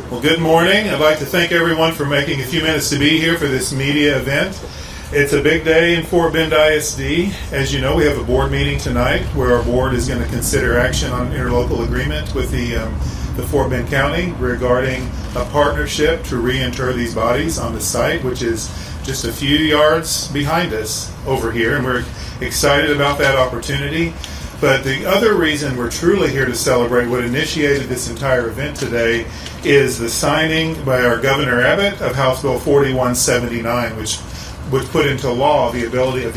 Well, good morning. I'd like to thank everyone for making a few minutes to be here for this media event. It's a big day in Fort Bend ISD. As you know, we have a board meeting tonight where our board is going to consider action on an interlocal agreement with the Fort Bend County regarding a partnership to reinter these bodies on the site, which is just a few yards behind us over here, and we're excited about that opportunity. But the other reason we're truly here to celebrate what initiated this entire event today is the signing by our Governor Abbott of House Bill 4179, which would put into law the ability of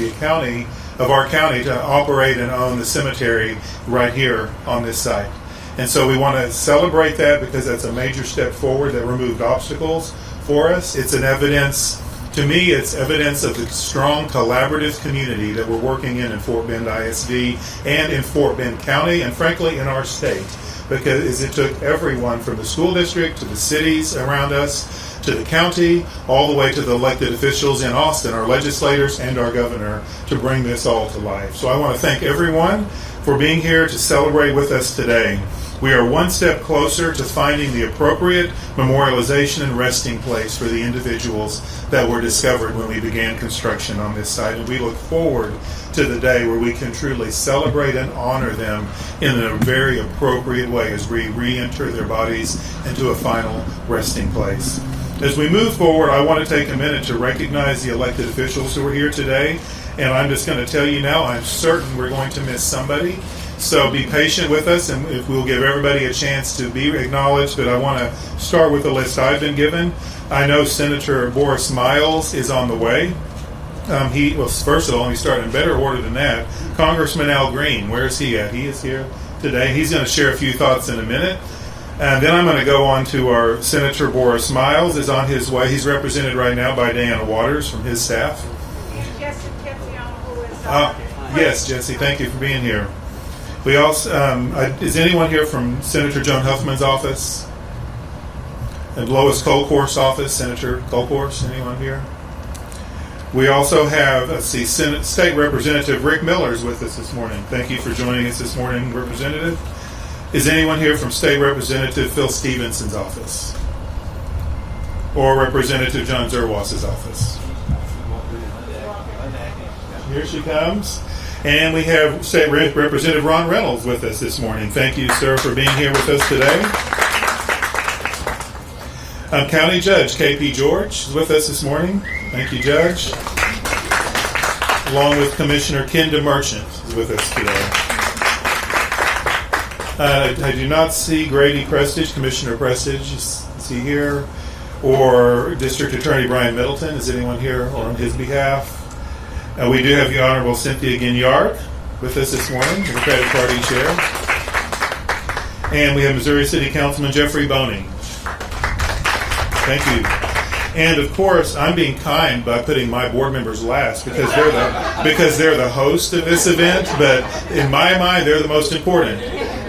our county to operate and own the cemetery right here on this site. And so we want to celebrate that because that's a major step forward that removed obstacles for us. It's an evidence. To me, it's evidence of the strong collaborative community that we're working in Fort Bend ISD and in Fort Bend County, and frankly in our state, because it took everyone from the school district to the cities around us to the county, all the way to the elected officials in Austin, our legislators and our governor, to bring this all to life. So I want to thank everyone for being here to celebrate with us today. We are one step closer to finding the appropriate memorialization and resting place for the individuals that were discovered when we began construction on this site. And we look forward to the day where we can truly celebrate and honor them in a very appropriate way as we re-enter their bodies into a final resting place. As we move forward, I want to take a minute to recognize the elected officials who are here today. And I'm just going to tell you now, I'm certain we're going to miss somebody. So be patient with us, and we'll give everybody a chance to be acknowledged. But I want to start with the list I've been given. I know Senator Boris Miles is on the way. First of all, let me start in better order than that. Congressman Al Green, where is he at? He is here today. He's going to share a few thoughts in a minute. And then I'm going to go on to our Senator Boris Miles is on his way. He's represented right now by Diana Waters from his staff. And Jesse Ketzion, who is yes, Jesse, thank you for being here. We also is anyone here from Senator Joan Huffman's office and Lois Colcourt's office? Senator Colcourt, anyone here? We also have State Representative Rick Miller is with us this morning. Thank you for joining us this morning, Representative. Is anyone here from State Representative Phil Stevenson's office or Representative John Zerwas's office? Here she comes. And we have State Representative Ron Reynolds with us this morning. Thank you, sir, for being here with us today. County Judge K.P. George is with us this morning. Thank you, Judge. Along with Commissioner Kenda Merchant is with us today. I do not see Grady Prestige, Commissioner Prestige. Is he here? Or District Attorney Brian Middleton. Is anyone here on his behalf? We do have the Honorable Cynthia Ginyard with us this morning, Democratic Party Chair. And we have Missouri City Councilman Jeffrey Boning. Thank you. And of course, I'm being kind by putting my board members last because they're the host of this event, but in my mind, they're the most important.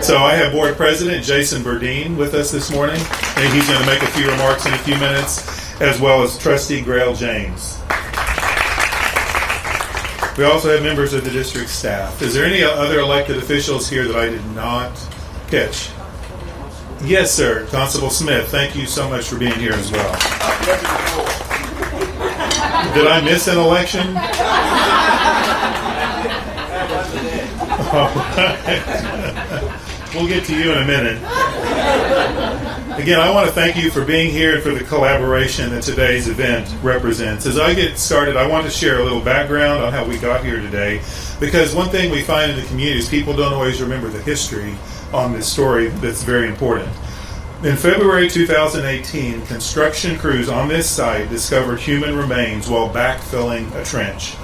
So I have Board President Jason Burdine with us this morning, and he's going to make a few remarks in a few minutes, as well as Trustee Grail James. We also have members of the district staff. Is there any other elected officials here that I did not catch? Yes, sir. Constable Smith, thank you so much for being here as well. Did I miss an election? We'll get to you in a minute. Again, I want to thank you for being here and for the collaboration that today's event represents. As I get started, I want to share a little background on how we got here today, because one thing we find in the community is people don't always remember the history on this story that's very important. In February 2018, construction crews on this site discovered human remains while backfilling a trench.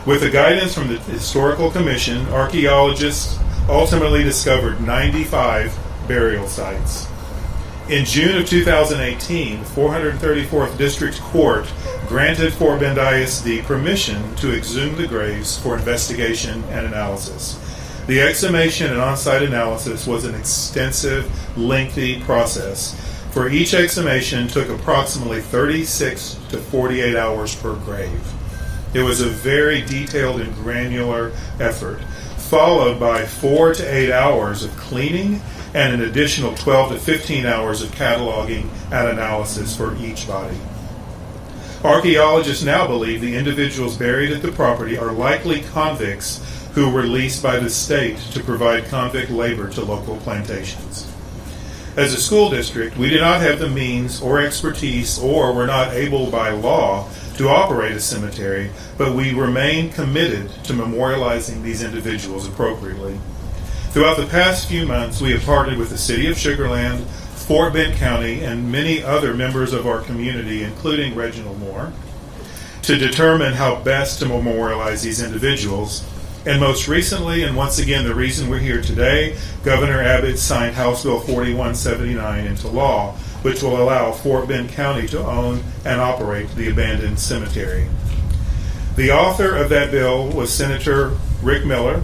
With the guidance from the Historical Commission, archaeologists ultimately discovered 95 burial sites. In June of 2018, the 434th District Court granted Fort Bend ISD permission to exhume the graves for investigation and analysis. The exhumation and on-site analysis was an extensive, lengthy process. For each exhumation took approximately 36 to 48 hours per grave. It was a very detailed and granular effort, followed by 4 to 8 hours of cleaning and an additional 12 to 15 hours of cataloging and analysis for each body. Archaeologists now believe the individuals buried at the property are likely convicts who were released by the state to provide convict labor to local plantations. As a school district, we do not have the means or expertise, or were not able by law to operate a cemetery, but we remain committed to memorializing these individuals appropriately. Throughout the past few months, we have partnered with the City of Sugar Land, Fort Bend County, and many other members of our community, including Reginald Moore, to determine how best to memorialize these individuals. And most recently, and once again the reason we're here today, Governor Abbott signed House Bill 4179 into law, which will allow Fort Bend County to own and operate the abandoned cemetery. The author of that bill was Senator Rick Miller,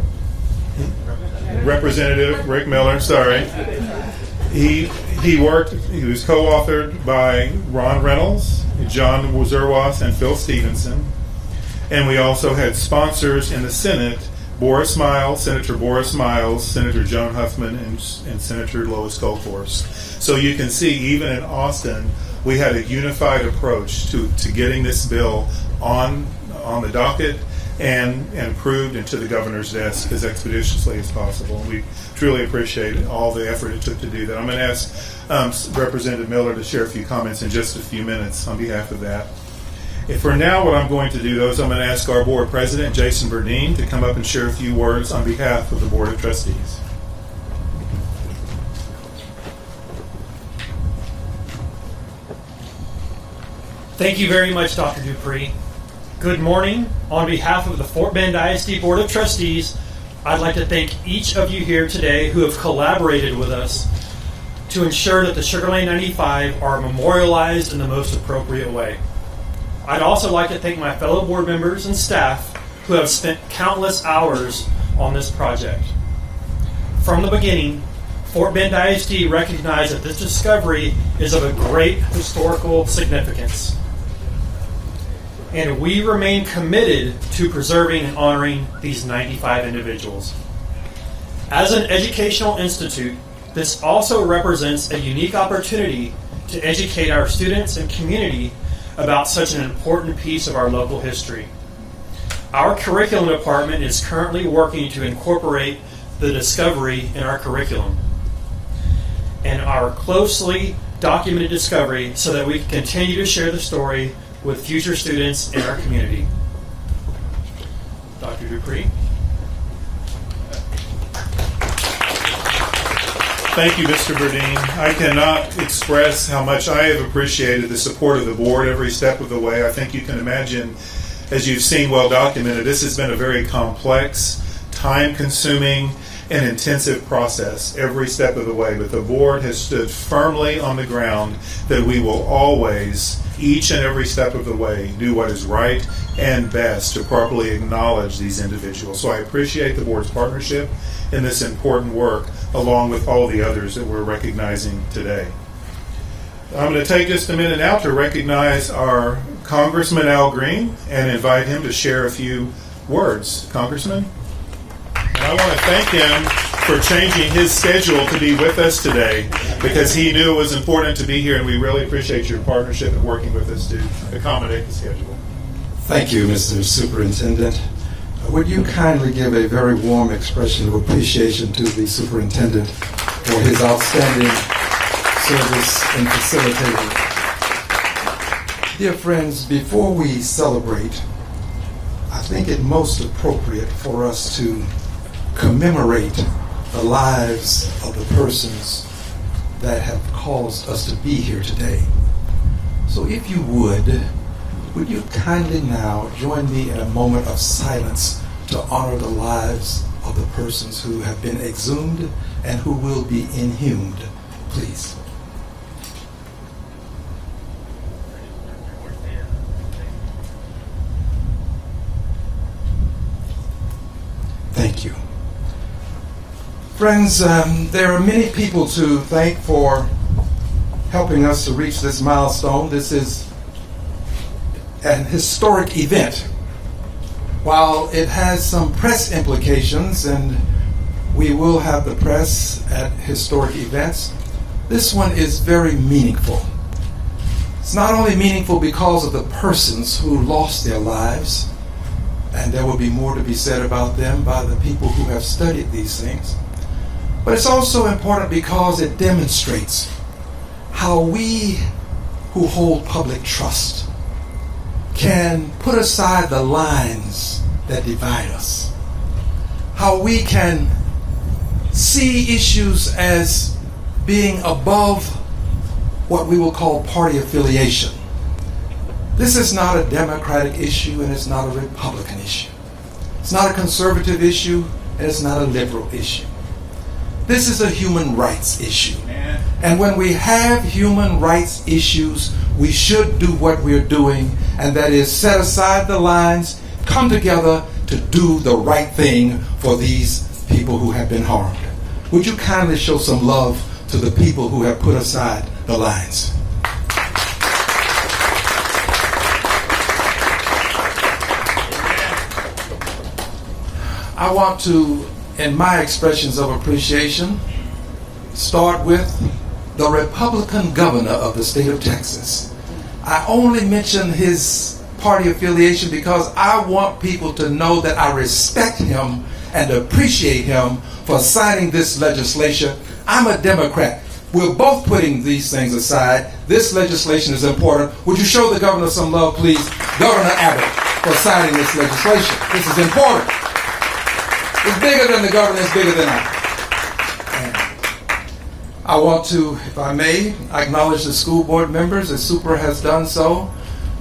Representative Rick Miller, sorry. He was co-authored by Ron Reynolds, John Zerwas, and Phil Stevenson. And we also had sponsors in the Senate, Senator Boris Miles, Senator Joan Huffman, and Senator Lois Goldhorst. So you can see, even in Austin, we had a unified approach to getting this bill on the docket and approved into the governor's desk as expeditiously as possible. We truly appreciate all the effort it took to do that. I'm going to ask Representative Miller to share a few comments in just a few minutes on behalf of that. For now, what I'm going to do, though, is I'm going to ask our board president, Jason Burdine, to come up and share a few words on behalf of the Board of Trustees. Thank you very much, Dr. Dupree. Good morning. On behalf of the Fort Bend ISD Board of Trustees, I'd like to thank each of you here today who have collaborated with us to ensure that the Sugar Land 95 are memorialized in the most appropriate way. I'd also like to thank my fellow board members and staff who have spent countless hours on this project. From the beginning, Fort Bend ISD recognized that this discovery is of a great historical significance. And we remain committed to preserving and honoring these 95 individuals. As an educational institute, this also represents a unique opportunity to educate our students and community about such an important piece of our local history. Our curriculum department is currently working to incorporate the discovery in our curriculum and our closely documented discovery so that we can continue to share the story with future students in our community. Dr. Dupree. Thank you, Mr. Burdine. I cannot express how much I have appreciated the support of the board every step of the way. I think you can imagine, as you've seen well documented, this has been a very complex, time-consuming, and intensive process every step of the way. But the board has stood firmly on the ground that we will always, each and every step of the way, do what is right and best to properly acknowledge these individuals. So I appreciate the board's partnership in this important work, along with all the others that we're recognizing today. I'm going to take just a minute now to recognize our Congressman Al Green and invite him to share a few words. Congressman? And I want to thank him for changing his schedule to be with us today, because he knew it was important to be here, and we really appreciate your partnership and working with us to accommodate the schedule. Thank you, Mr. Superintendent. Would you kindly give a very warm expression of appreciation to the superintendent for his outstanding service in facilitating? Dear friends, before we celebrate, I think it most appropriate for us to commemorate the lives of the persons that have caused us to be here today. So if you would you kindly now join me in a moment of silence to honor the lives of the persons who have been exhumed and who will be inhumed, please. Thank you. Friends, there are many people to thank for helping us to reach this milestone. This is an historic event. While it has some press implications and We will have the press at historic events. This one is very meaningful. It's not only meaningful because of the persons who lost their lives, and there will be more to be said about them by the people who have studied these things, but it's also important because it demonstrates how we who hold public trust can put aside the lines that divide us, how we can see issues as being above what we will call party affiliation. This is not a Democratic issue and it's not a Republican issue. It's not a conservative issue and it's not a liberal issue. This is a human rights issue. And when we have human rights issues, we should do what we're doing, and that is set aside the lines, come together to do the right thing for these people who have been harmed. Would you kindly show some love to the people who have put aside the lines? I want to, in my expressions of appreciation, start with the Republican governor of the state of Texas. I only mention his party affiliation because I want people to know that I respect him and appreciate him for signing this legislation. I'm a Democrat. We're both putting these things aside. This legislation is important. Would you show the governor some love, please? Governor Abbott, for signing this legislation. This is important. It's bigger than the governor, it's bigger than I. I want to, if I may, acknowledge the school board members, as Super has done so,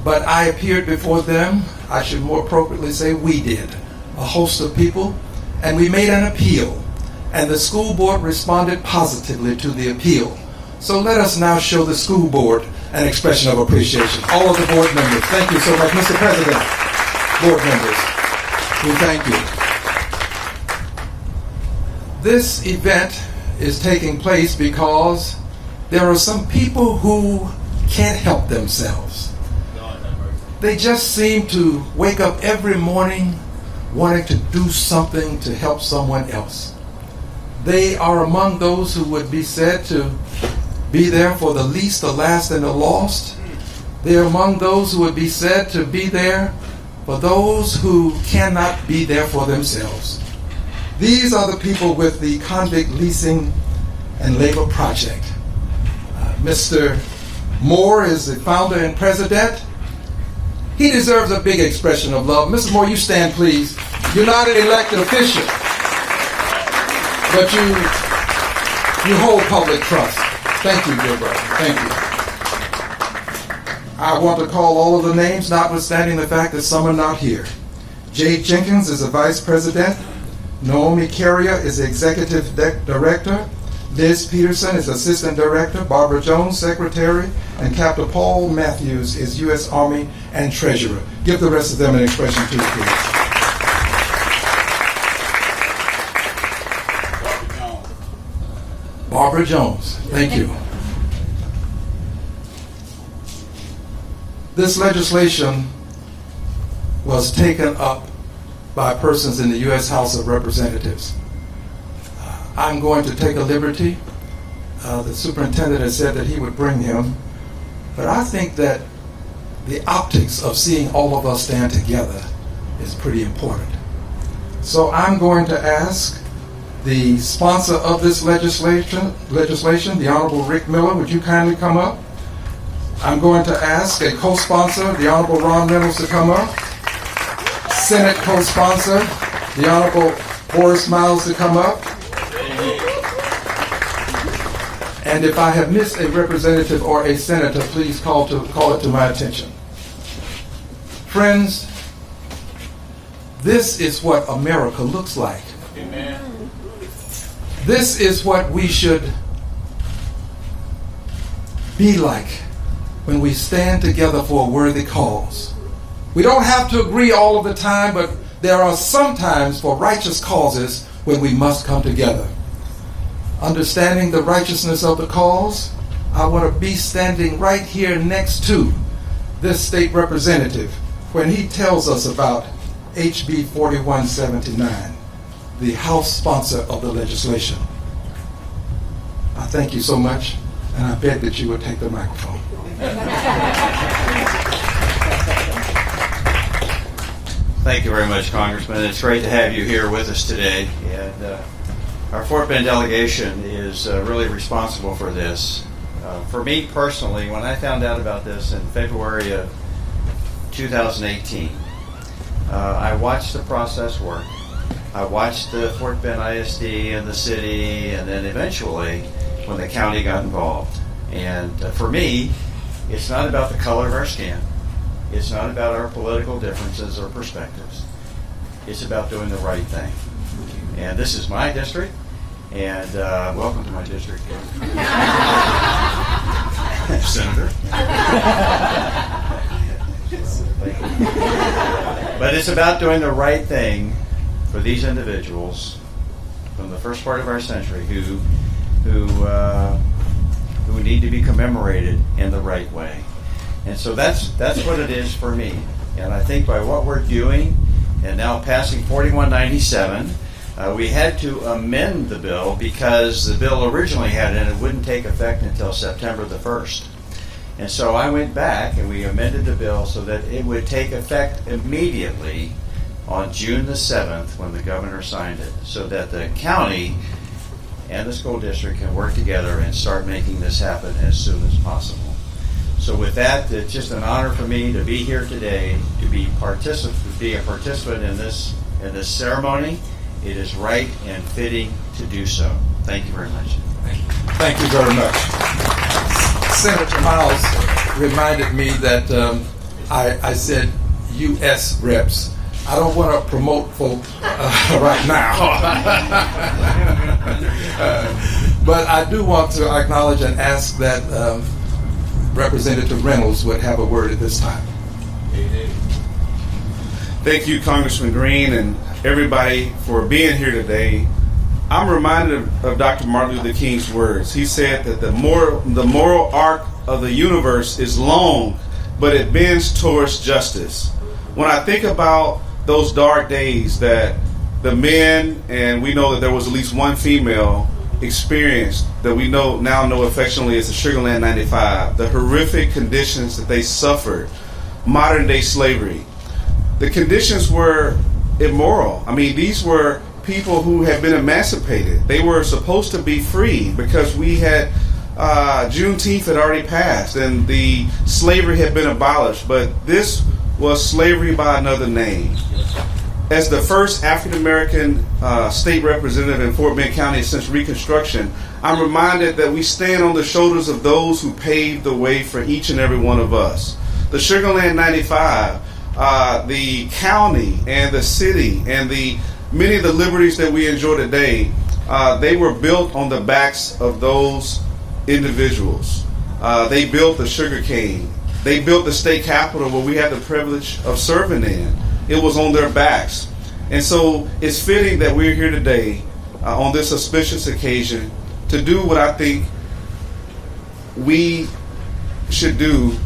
but I appeared before them, I should more appropriately say we did, a host of people, and we made an appeal, and the school board responded positively to the appeal. So let us now show the school board an expression of appreciation. All of the board members, thank you so much. Mr. President, board members, we thank you. This event is taking place because there are some people who can't help themselves. They just seem to wake up every morning wanting to do something to help someone else. They are among those who would be said to be there for the least, the last, and the lost. They are among those who would be said to be there for those who cannot be there for themselves. These are the people with the Convict Leasing and Labor Project. Mr. Moore is the founder and president. He deserves a big expression of love. Mr. Moore, you stand, please. You're not an elected official, but you hold public trust. Thank you, dear brother. Thank you. I want to call all of the names, notwithstanding the fact that some are not here. Jay Jenkins is the vice president. Naomi Carrier is the executive director. Liz Peterson is assistant director. Barbara Jones, secretary. And Captain Paul Matthews is U.S. Army and treasurer. Give the rest of them an expression too, please. Barbara Jones, thank you. This legislation was taken up by persons in the U.S. House of Representatives. I'm going to take a liberty. The superintendent has said that he would bring him, but I think that the optics of seeing all of us stand together is pretty important. So I'm going to ask the sponsor of this legislation, the Honorable Rick Miller, would you kindly come up? I'm going to ask a co-sponsor, the Honorable Ron Reynolds, to come up. Senate co-sponsor, the Honorable Boris Miles, to come up. And if I have missed a representative or a senator, please call it to my attention. Friends, this is what America looks like. Amen. This is what we should be like when we stand together for a worthy cause. We don't have to agree all of the time, but there are some times for righteous causes when we must come together. Understanding the righteousness of the cause, I want to be standing right here next to this state representative when he tells us about HB 4179. the House sponsor of the legislation. I thank you so much, and I beg that you would take the microphone. Thank you very much, Congressman. It's great to have you here with us today. And our Fort Bend delegation is really responsible for this. For me personally, when I found out about this in February of 2018, I watched the process work. I watched the Fort Bend ISD and the city, and then eventually when the county got involved. And for me, it's not about the color of our skin. It's not about our political differences or perspectives. It's about doing the right thing. And this is my district, and welcome to my district, Senator. But it's about doing the right thing for these individuals from the first part of our century who need to be commemorated in the right way. And so that's what it is for me. And I think by what we're doing, and now passing 4197, we had to amend the bill because the bill originally had it wouldn't take effect until September the 1st. And so I went back and we amended the bill so that it would take effect immediately on June the 7th when the governor signed it, so that the county and the school district can work together and start making this happen as soon as possible. So with that, it's just an honor for me to be here today, to be a participant in this ceremony. It is right and fitting to do so. Thank you very much. Thank you very much. Senator Miles reminded me that I said U.S. reps. I don't want to promote folk right now. But I do want to acknowledge and ask that Representative Reynolds would have a word at this time. Thank you, Congressman Green, and everybody for being here today. I'm reminded of Dr. Martin Luther King's words. He said that the moral arc of the universe is long, but it bends towards justice. When I think about those dark days that the men, and we know that there was at least one female, experienced, that we now know affectionately as the Sugar Land 95, the horrific conditions that they suffered, modern day slavery. The conditions were immoral. I mean, these were people who had been emancipated. They were supposed to be free because we had Juneteenth had already passed and the slavery had been abolished, but this was slavery by another name. As the first African American state representative in Fort Bend County since Reconstruction, I'm reminded that we stand on the shoulders of those who paved the way for each and every one of us. The Sugar Land 95, the county and the city and many of the liberties that we enjoy today, they were built on the backs of those individuals. They built the sugar cane. They built the state capitol where we had the privilege of serving in. It was on their backs. And so it's fitting that we're here today on this auspicious occasion to do what I think we should do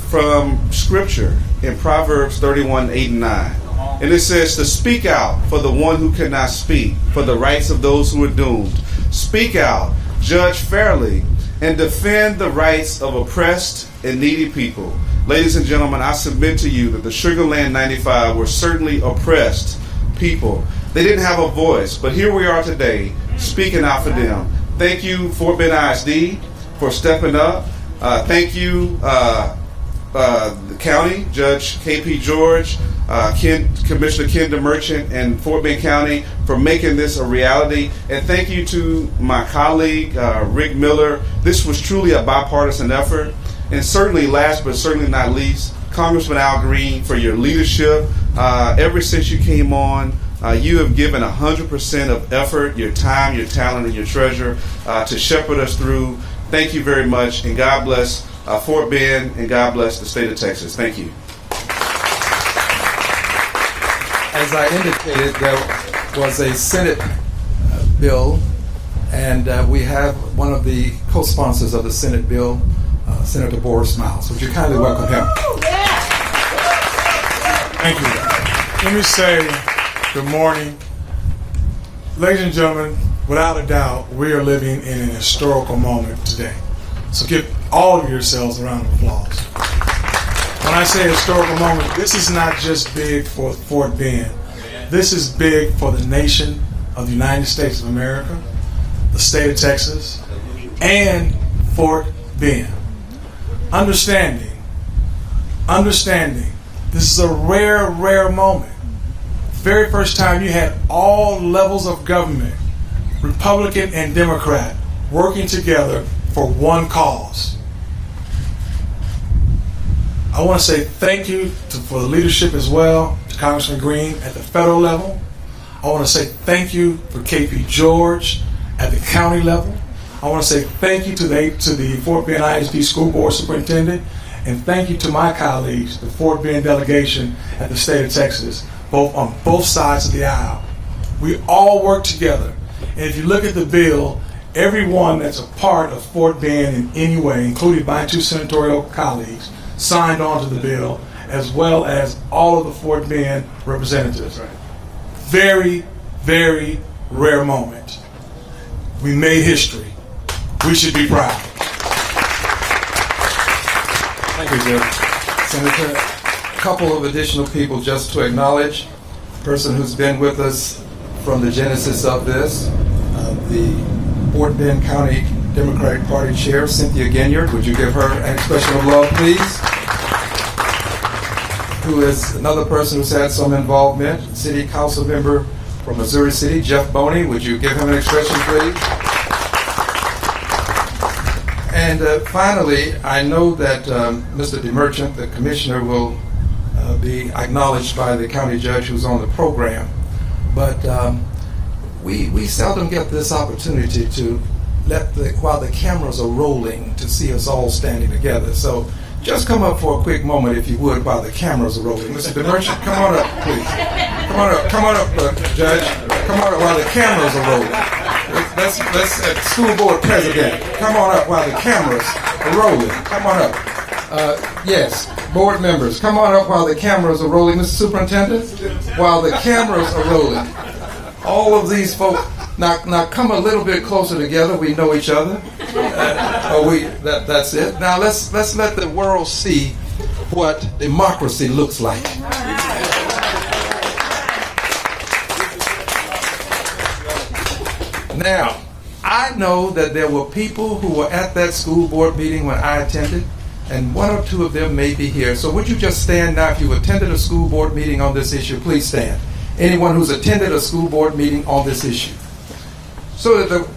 from Scripture in Proverbs 31:8-9. And it says to speak out for the one who cannot speak, for the rights of those who are doomed. Speak out, judge fairly, and defend the rights of oppressed and needy people. Ladies and gentlemen, I submit to you that the Sugar Land 95 were certainly oppressed people. They didn't have a voice, but here we are today speaking out for them. Thank you, Fort Bend ISD, for stepping up. Thank you, the county, Judge K.P. George, Commissioner Ken DeMerchant, and Fort Bend County for making this a reality. And thank you to my colleague, Rick Miller. This was truly a bipartisan effort. And certainly, last but certainly not least, Congressman Al Green, for your leadership. Ever since you came on, you have given 100% of effort, your time, your talent, and your treasure to shepherd us through. Thank you very much, and God bless Fort Bend, and God bless the state of Texas. Thank you. As I indicated, there was a Senate bill, and we have one of the co-sponsors of the Senate bill, Senator Boris Miles. Would you kindly welcome him? Thank you. Let me say good morning Ladies and gentlemen, without a doubt, we are living in an historical moment today. So give all of yourselves a round of applause. When I say historical moment, this is not just big for Fort Bend. This is big for the nation of the United States of America, the state of Texas, and Fort Bend. Understanding, this is a rare, rare moment. Very first time you had all levels of government, Republican and Democrat, working together for one cause. I want to say thank you for the leadership as well, to Congressman Green at the federal level. I want to say thank you for KP George at the county level. I want to say thank you to the Fort Bend ISD School Board Superintendent, and thank you to my colleagues, the Fort Bend delegation at the state of Texas, on both sides of the aisle. We all work together. And if you look at the bill, everyone that's a part of Fort Bend in any way, including my two senatorial colleagues, signed on to the bill, as well as all of the Fort Bend representatives. Very, very rare moment. We made history. We should be proud. Thank you, Jim. Senator, a couple of additional people just to acknowledge. The person who's been with us from the genesis of this, the Fort Bend County Democratic Party Chair, Cynthia Ginyard. Would you give her an expression of love, please? Who is another person who's had some involvement, City Council member from Missouri City, Jeff Boney. Would you give him an expression, please? And finally, I know that Mr. DeMerchant, the commissioner, will be acknowledged by the county judge who's on the program. But we seldom get this opportunity to while the cameras are rolling, to see us all standing together. So just come up for a quick moment, if you would, while the cameras are rolling. Mr. DeMerchant, come on up, please. Come on up, Judge. Come on up while the cameras are rolling. Let's school board president. Come on up while the cameras are rolling. Come on up. Yes, board members, come on up while the cameras are rolling. Mr. Superintendent, while the cameras are rolling. All of these folks, now come a little bit closer together. We know each other. That's it. Now let's let the world see what democracy looks like. Now, I know that there were people who were at that school board meeting when I attended, and one or two of them may be here. So would you just stand now if you attended a school board meeting on this issue? Please stand. Anyone who's attended a school board meeting on this issue. So that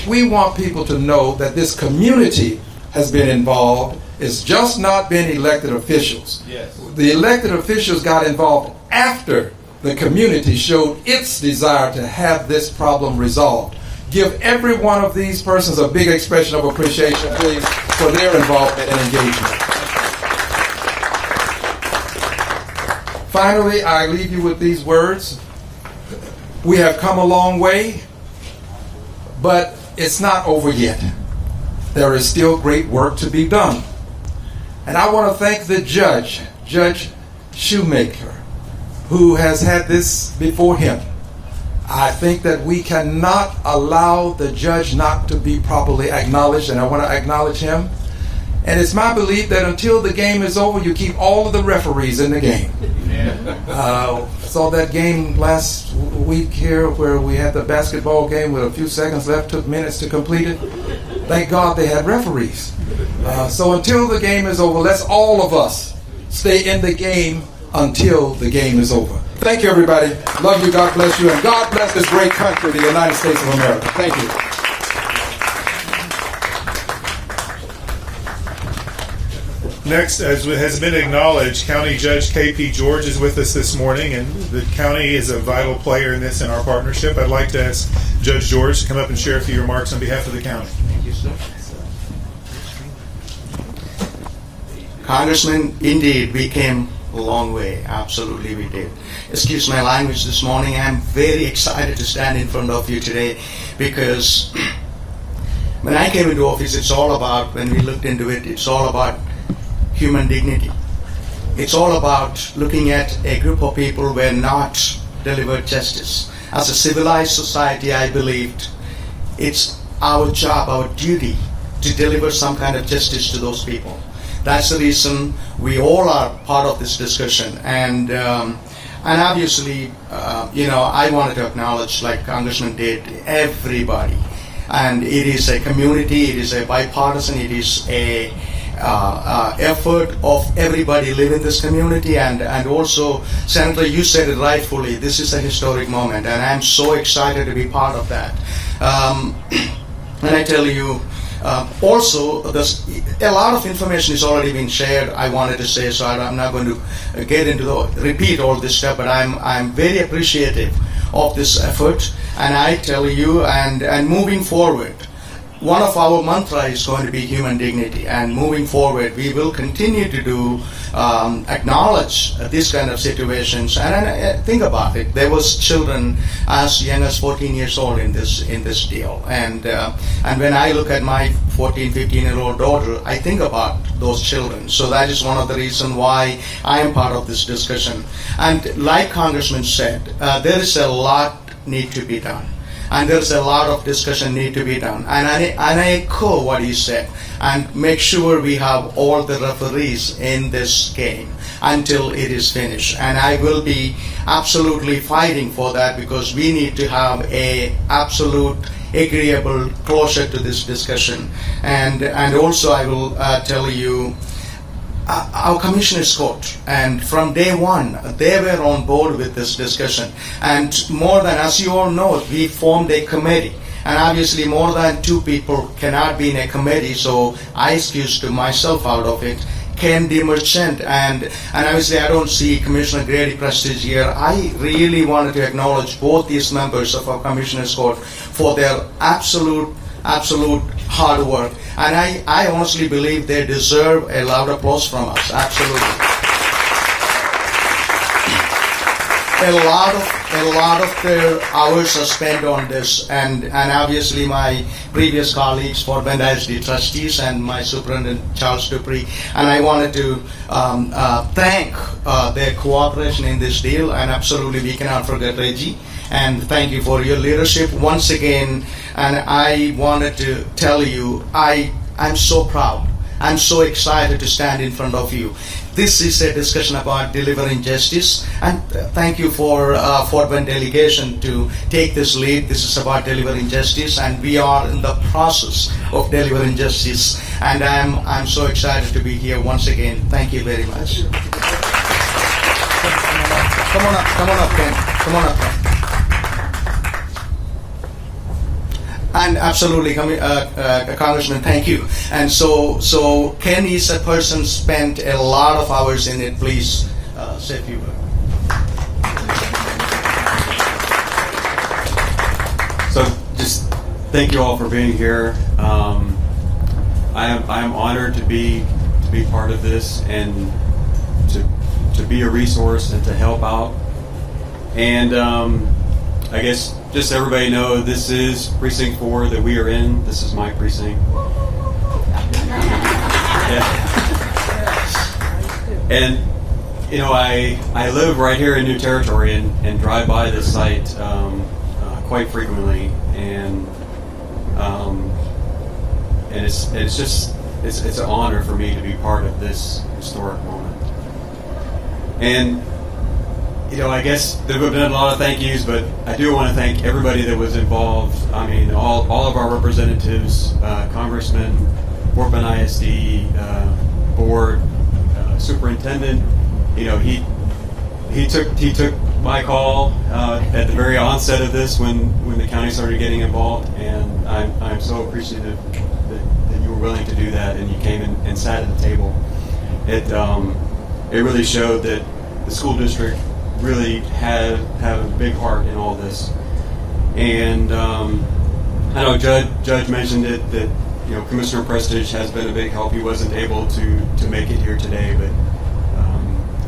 we want people to know that this community has been involved. It's just not been elected officials. Yes. The elected officials got involved after the community showed its desire to have this problem resolved. Give every one of these persons a big expression of appreciation, please, for their involvement and engagement. Finally, I leave you with these words. We have come a long way, but it's not over yet. There is still great work to be done. And I want to thank the judge, Judge Shoemaker, who has had this before him. I think that we cannot allow the judge not to be properly acknowledged, and I want to acknowledge him. And it's my belief that until the game is over, you keep all of the referees in the game. Saw that game last week here where we had the basketball game with a few seconds left, took minutes to complete it. Thank God they had referees. So until the game is over, let's all of us stay in the game until the game is over. Thank you, everybody. Love you. God bless you. And God bless this great country, the United States of America. Thank you. Next, as has been acknowledged, County Judge KP George is with us this morning, and the county is a vital player in this in our partnership. I'd like to ask Judge George to come up and share a few remarks on behalf of the county. Thank you, sir. Congressman, indeed, we came a long way. Absolutely, we did. Excuse my language this morning. I'm very excited to stand in front of you today because when I came into office, it's all about, when we looked into it, it's all about human dignity. It's all about looking at a group of people who were not delivered justice. as a civilized society, I believed it's our job, our duty, to deliver some kind of justice to those people. That's the reason we all are part of this discussion. And obviously, I wanted to acknowledge, like Congressman did, everybody. And it is a community, it is a bipartisan, it is a effort of everybody living in this community. And also, Senator, you said it rightfully, this is a historic moment, and I'm so excited to be part of that. And I tell you, also, a lot of information has already been shared. I wanted to say, so I'm not going to get into repeat all this stuff, but I'm very appreciative of this effort. And I tell you, and moving forward, one of our mantra is going to be human dignity. And moving forward, we will continue to do acknowledge these kind of situations. And think about it. There was children as young as 14 years old in this deal. And when I look at my 14, 15-year-old daughter, I think about those children. So that is one of the reasons why I am part of this discussion. And like Congressman said, there is a lot need to be done. And there's a lot of discussion need to be done. And I echo what he said, and make sure we have all the referees in this game until it is finished. And I will be absolutely fighting for that, because we need to have a absolute agreeable closure to this discussion. And also I will tell you, our commissioners court, and from day one they were on board with this discussion, and more than, as you all know, we formed a committee, and obviously more than two people cannot be in a committee, so I excused myself out of it. Ken DeMerchant, and obviously I don't see Commissioner Grady Prestige here. I really wanted to acknowledge both these members of our commissioners court for their absolute hard work, and I honestly believe they deserve a loud applause from us. Absolutely. A lot of their hours are spent on this, and obviously my previous colleagues, Fort Bend ISD trustees, and my superintendent Charles Dupree, and I wanted to thank their cooperation in this deal, and absolutely we cannot forget Reggie. And thank you for your leadership once again. And I wanted to tell you, I'm so proud. I'm so excited to stand in front of you. This is a discussion about delivering justice. And thank you for Fort Bend delegation to take this lead. This is about delivering justice, and we are in the process of delivering justice. And I'm so excited to be here once again. Thank you very much. Come on up, Ken. Come on up, Ken. And absolutely, Congressman, thank you. And so Ken is a person spent a lot of hours in it. Please say a few words. So just thank you all for being here. I am honored to be part of this, and to be a resource and to help out. And I guess just so everybody know, this is Precinct 4 that we are in. This is my precinct. Yeah. And you know, I live right here in New Territory and drive by this site quite frequently, and it's an honor for me to be part of this historic moment. And you know, I guess there have been a lot of thank yous, but I do want to thank everybody that was involved. I mean, all of our representatives, Congressman, Fort Bend ISD, board, superintendent. You know, he took my call at the very onset of this when the county started getting involved, and I'm so appreciative that you were willing to do that, and you came and sat at the table. It really showed that the school district really have a big heart in all this. And I know Judge mentioned it, that you know, Commissioner Prestige has been a big help. He wasn't able to make it here today, but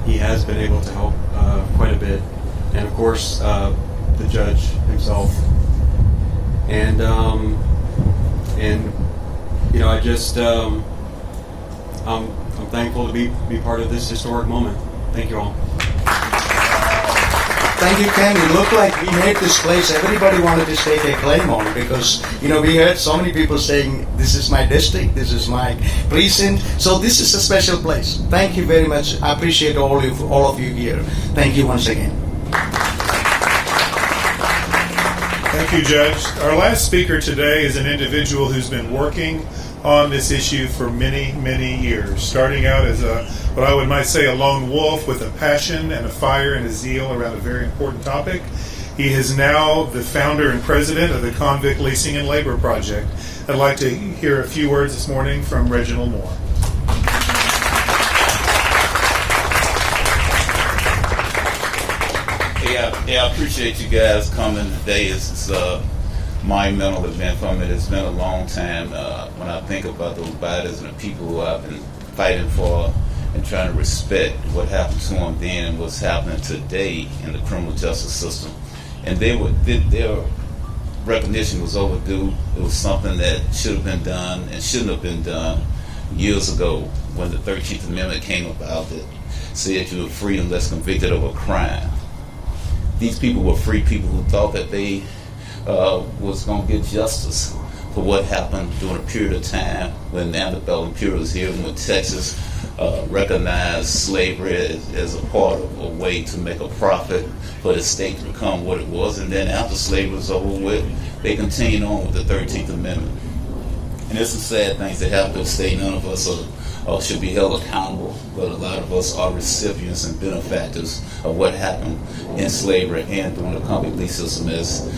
he has been able to help quite a bit. And of course, the judge himself. And you know, I just I'm thankful to be part of this historic moment. Thank you all. Thank you, Ken. It looked like we made this place, everybody wanted to stake a claim on, because, we heard so many people saying, this is my district, this is my precinct. So this is a special place. Thank you very much. I appreciate all of you here. Thank you once again. Thank you, Judge. Our last speaker today is an individual who's been working on this issue for many, many years, starting out as what I might say a lone wolf with a passion and a fire and a zeal around a very important topic. He is now the founder and president of the Convict Leasing and Labor Project. I'd like to hear a few words this morning from Reginald Moore. Yeah, I appreciate you guys coming today. It's a monumental event for me. It's been a long time when I think about those bodies and the people who I've been fighting for and trying to respect what happened to them then and what's happening today in the criminal justice system. And their recognition was overdue. It was something that should have been done and shouldn't have been done years ago when the 13th Amendment came about that said you were free unless convicted of a crime. These people were free people who thought that they was going to get justice for what happened during a period of time when the antebellum period was here, when Texas recognized slavery as a part of a way to make a profit for the state to become what it was. And then after slavery was over with, they continued on with the 13th Amendment. And there's some sad things that happen to the state. None of us should be held accountable, but a lot of us are recipients and benefactors of what happened in slavery and during the convict lease system. As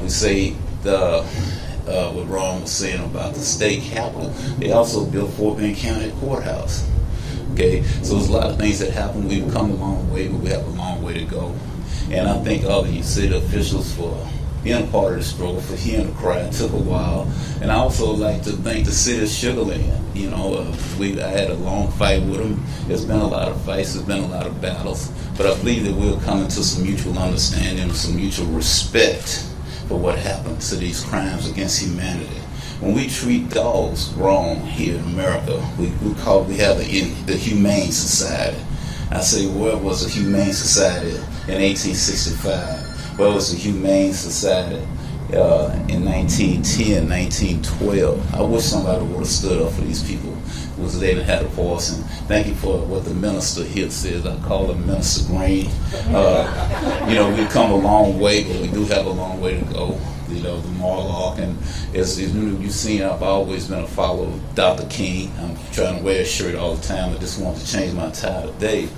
we say, what Ron was saying about the state capitol, they also built Fort Bend County Courthouse. Okay, so there's a lot of things that happen. We've come a long way, but we have a long way to go. And I thank all of you city officials for being a part of the struggle, for hearing the cry. It took a while. And I also like to thank the city of Sugar Land. I had a long fight with them. There's been a lot of fights, there's been a lot of battles, but I believe that we'll come into some mutual understanding, some mutual respect for what happened to these crimes against humanity. When we treat dogs wrong here in America, we have the Humane Society. I say, where was the Humane Society in 1865? Where was the Humane Society in 1910, 1912? I wish somebody would have stood up for these people who was there and had a voice. And thank you for what the minister here says. I call him Minister Green. We've come a long way, but we do have a long way to go. The Morlock, and as you've seen, I've always been a follower of Dr. King. I'm trying to wear a shirt all the time. I just want to change my tie today.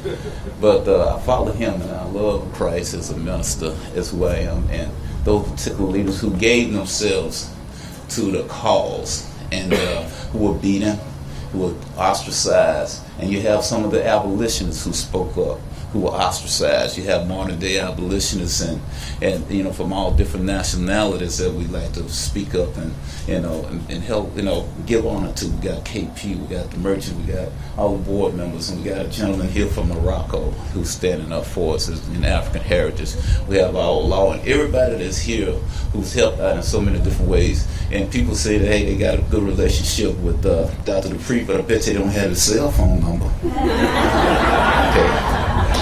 But I follow him, and I love Christ as a minister, as who I am, and those particular leaders who gave themselves to the cause and who were beaten, who were ostracized. And you have some of the abolitionists who spoke up, who were ostracized. You have modern day abolitionists and from all different nationalities that we like to speak up and help give honor to. We got KP, we got the merchant, we got all the board members, and we got a gentleman here from Morocco who's standing up for us in African heritage. We have our law and everybody that's here who's helped out in so many different ways. And people say that, hey, they got a good relationship with Dr. Dupree, but I bet they don't have his cell phone number. Okay.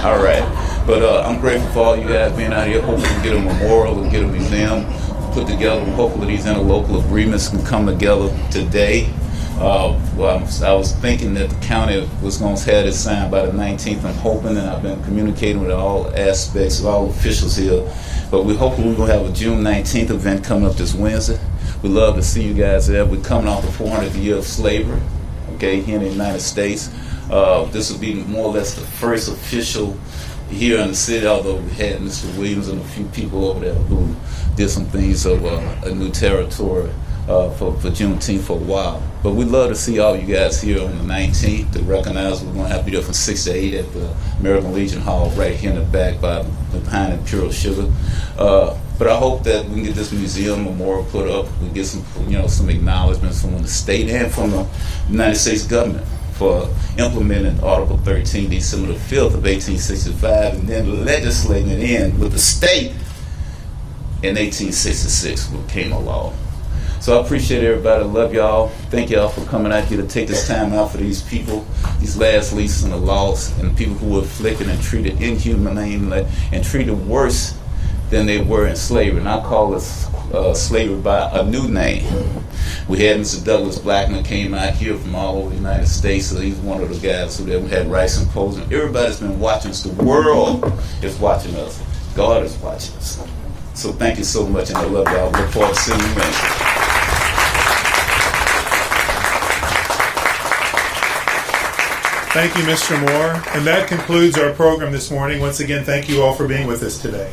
All right. But I'm grateful for all you guys being out here. Hopefully we'll get a memorial, we'll get a museum put together. Hopefully these interlocal agreements can come together today. I was thinking that the county was going to have this signed by the 19th. I'm hoping, and I've been communicating with all aspects of all officials here. But we're going to have a June 19th event coming up this Wednesday. We'd love to see you guys there. We're coming off the 400th year of slavery, okay, here in the United States. This will be more or less the first official here in the city, although we had Mr. Williams and a few people over there who did some things of a new territory for Juneteenth for a while. But we'd love to see all you guys here on the 19th to recognize we're going to have to be there from 6 to 8 at the American Legion Hall right here in the back behind Imperial Sugar. But I hope that we can get this museum memorial put up. We get some acknowledgments from the state and from the United States government for implementing Article 13, December the 5th of 1865, and then legislating it in with the state in 1866 when it became a law. So I appreciate everybody. I love y'all. Thank y'all for coming out here to take this time out for these people these last leases and the lost, and people who were afflicted and treated inhumanely and treated worse than they were in slavery. And I call it slavery by a new name. We had Mr. Douglas Blackman came out here from all over the United States, so he's one of the guys who had Rice Symposium. Everybody's been watching us. The world is watching us. God is watching us. So thank you so much, and I love y'all. Look forward to seeing you again. Thank you, Mr. Moore. And that concludes our program this morning. Once again, thank you all for being with us today.